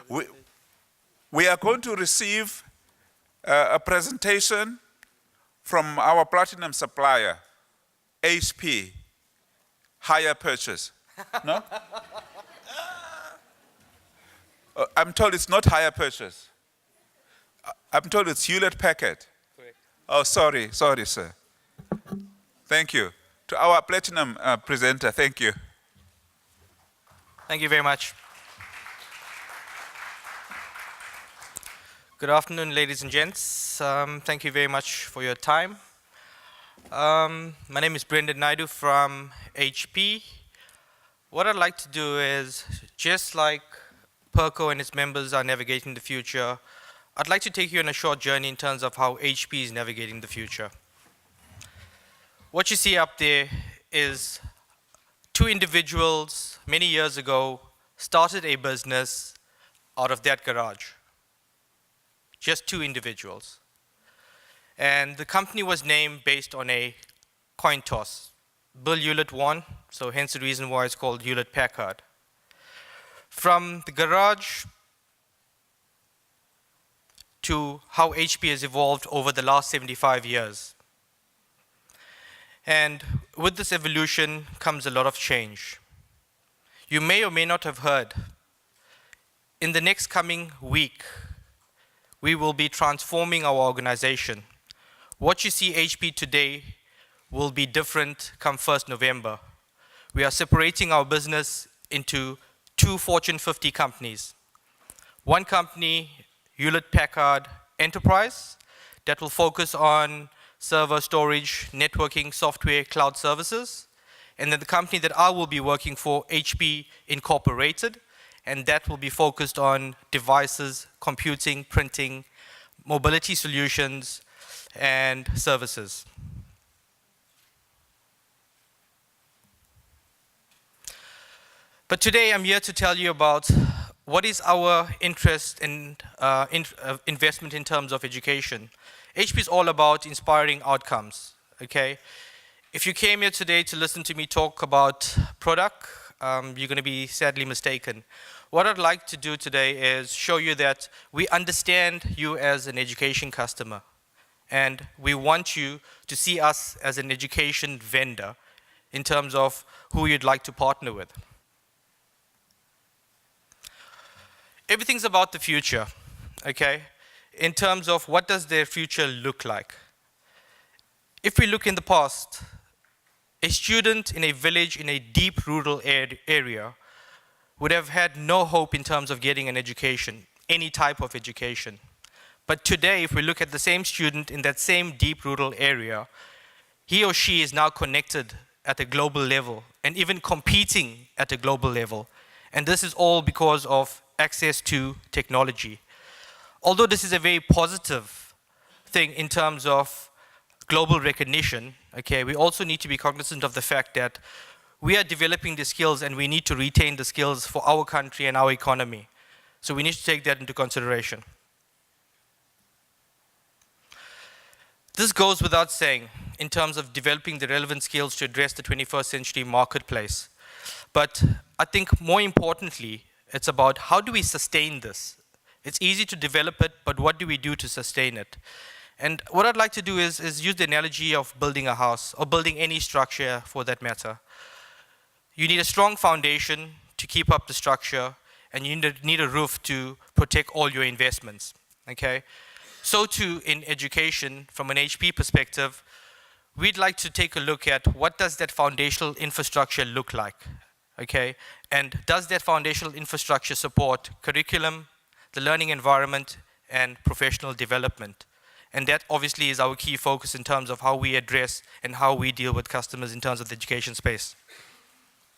We, we are going to receive a presentation from our platinum supplier, HP, hire purchase. No? I'm told it's not hire purchase. I'm told it's Hewlett Packard. Correct. Oh, sorry, sir. Thank you. To our platinum presenter, thank you. Thank you very much. Good afternoon, ladies and gents. Thank you very much for your time. My name is Naidoo from HP. What I'd like to do is, just like Perco and its members are navigating the future, I'd like to take you on a short journey in terms of how HP is navigating the future. What you see up there is two individuals many years ago started a business out of that garage. Just two individuals. And the company was named based on a coin toss. Bill Hewlett won, so hence the reason why it's called Hewlett Packard. From the garage to how HP has evolved over the last 75 years. And with this evolution comes a lot of change. You may or may not have heard, in the next coming week, we will be transforming our organization. What you see HP today will be different come 1st November. We are separating our business into two Fortune 50 companies. One company, Hewlett Packard Enterprise, that will focus on server storage, networking, software, cloud services. And then the company that I will be working for, HP Incorporated, and that will be focused on devices, computing, printing, mobility solutions, and services. But today I'm here to tell you about what is our interest in investment in terms of education. HP is all about inspiring outcomes, okay? If you came here today to listen to me talk about product, you're going to be sadly mistaken. What I'd like to do today is show you that we understand you as an education customer, and we want you to see us as an education vendor in terms of who you'd like to partner with. Everything's about the future, okay? In terms of what does their future look like. If we look in the past, a student in a village in a deep rural area would have had no hope in terms of getting an education, any type of education. But today, if we look at the same student in that same deep rural area, he or she is now connected at a global level and even competing at a global level. And this is all because of access to technology. Although this is a very positive thing in terms of global recognition, okay, we also need to be cognizant of the fact that we are developing the skills and we need to retain the skills for our country and our economy. So we need to take that into consideration. This goes without saying in terms of developing the relevant skills to address the 21st century marketplace. But I think more importantly, it's about how do we sustain this? It's easy to develop it, but what do we do to sustain it? And what I'd like to do is use the analogy of building a house, or building any structure for that matter. You need a strong foundation to keep up the structure, and you need a roof to protect all your investments, okay? So too in education, from an HP perspective, we'd like to take a look at what does that foundational infrastructure look like, okay? And does that foundational infrastructure support curriculum, the learning environment, and professional development? And that obviously is our key focus in terms of how we address and how we deal with customers in terms of the education space.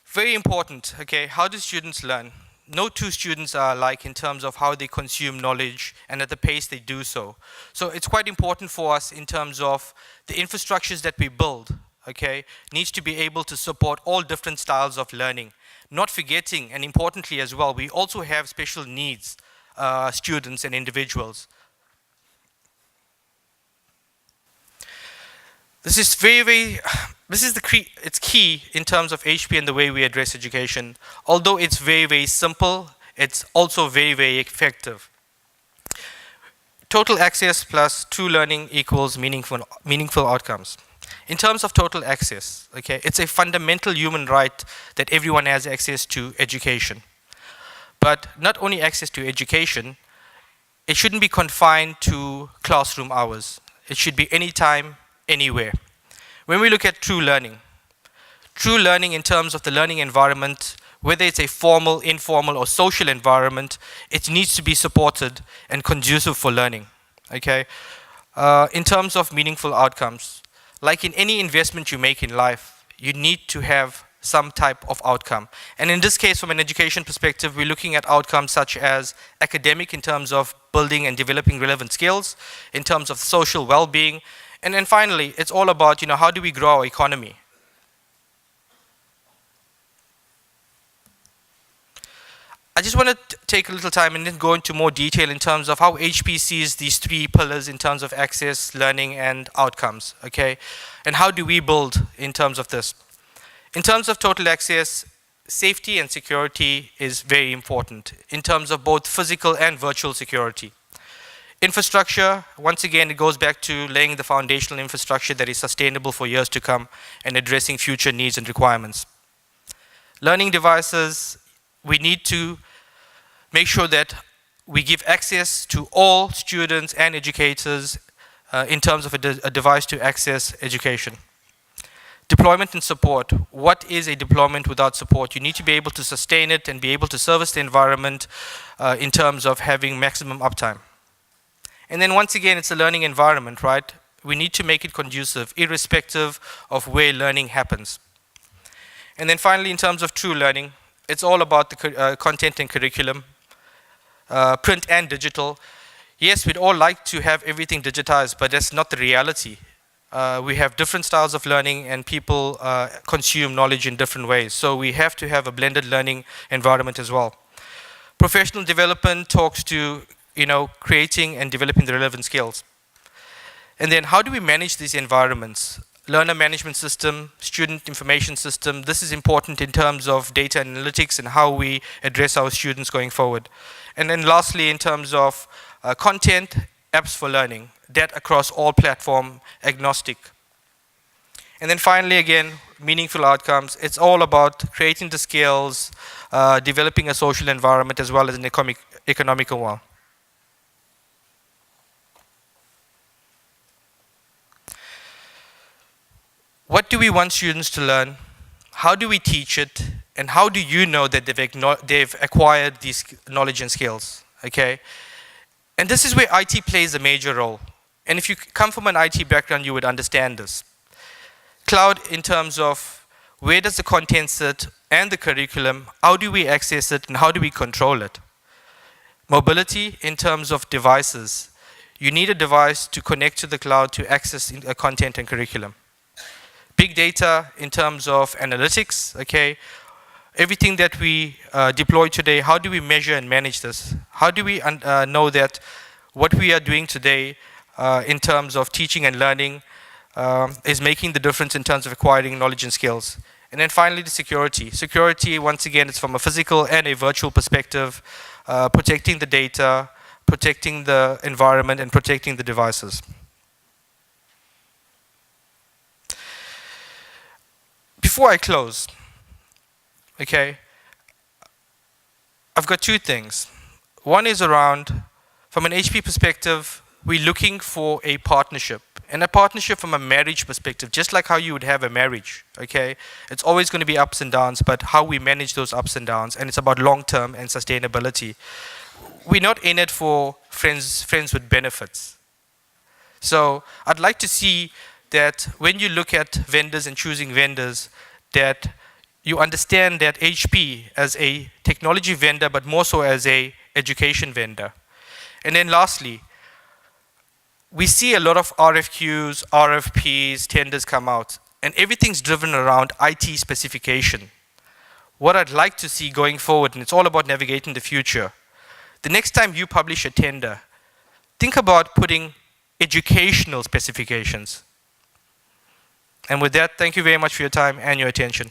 Very important, okay, how do students learn? No two students are alike in terms of how they consume knowledge and at the pace they do so. So it's quite important for us in terms of the infrastructures that we build, okay, needs to be able to support all different styles of learning. Not forgetting, and importantly as well, we also have special needs students and individuals. It's key in terms of HP and the way we address education. Although it's very, very simple, it's also very, very effective. Total access plus true learning equals meaningful outcomes. In terms of total access, okay, it's a fundamental human right that everyone has access to education. But not only access to education, it shouldn't be confined to classroom hours. It should be anytime, anywhere. When we look at true learning in terms of the learning environment, whether it's a formal, informal, or social environment, it needs to be supported and conducive for learning, okay? In terms of meaningful outcomes, like in any investment you make in life, you need to have some type of outcome. And in this case, from an education perspective, we're looking at outcomes such as academic in terms of building and developing relevant skills, in terms of social well-being, and then finally, it's all about, how do we grow our economy? I just want to take a little time and then go into more detail in terms of how HP sees these three pillars in terms of access, learning, and outcomes, okay? And how do we build in terms of this? In terms of total access, safety and security is very important in terms of both physical and virtual security. Infrastructure, once again, it goes back to laying the foundational infrastructure that is sustainable for years to come and addressing future needs and requirements. Learning devices, we need to make sure that we give access to all students and educators in terms of a device to access education. Deployment and support. What is a deployment without support? You need to be able to sustain it and be able to service the environment in terms of having maximum uptime. And then once again, it's a learning environment, right? We need to make it conducive, irrespective of where learning happens. And then finally, in terms of true learning, it's all about the content and curriculum, print and digital. Yes, we'd all like to have everything digitized, but that's not the reality. We have different styles of learning and people consume knowledge in different ways. So we have to have a blended learning environment as well. Professional development talks to creating and developing the relevant skills. And then how do we manage these environments? Learner management system, student information system, this is important in terms of data analytics and how we address our students going forward. And then lastly, in terms of content, apps for learning, that across all platform, agnostic. And then finally, again, meaningful outcomes. It's all about creating the skills, developing a social environment as well as an economical one. What do we want students to learn? How do we teach it? And how do you know that they've acquired these knowledge and skills? Okay? And this is where IT plays a major role. And if you come from an IT background, you would understand this. Cloud in terms of where does the content sit and the curriculum, how do we access it and how do we control it? Mobility in terms of devices. You need a device to connect to the cloud to access content and curriculum. Big data in terms of analytics, okay? Everything that we deploy today, how do we measure and manage this? How do we know that what we are doing today in terms of teaching and learning is making the difference in terms of acquiring knowledge and skills? And then finally, the security. Security, once again, it's from a physical and a virtual perspective, protecting the data, protecting the environment, and protecting the devices. Before I close, okay, I've got two things. One is around, from an HP perspective, we're looking for a partnership. And a partnership from a marriage perspective, just like how you would have a marriage, okay? It's always going to be ups and downs, but how we manage those ups and downs, and it's about long-term and sustainability. We're not in it for friends with benefits. So I'd like to see that when you look at vendors and choosing vendors, that you understand that HP as a technology vendor, but more so as a education vendor. And then lastly, we see a lot of RFQs, RFPs, tenders come out, and everything's driven around IT specification. What I'd like to see going forward, and it's all about navigating the future, the next time you publish a tender, think about putting educational specifications. And with that, thank you very much for your time and your attention.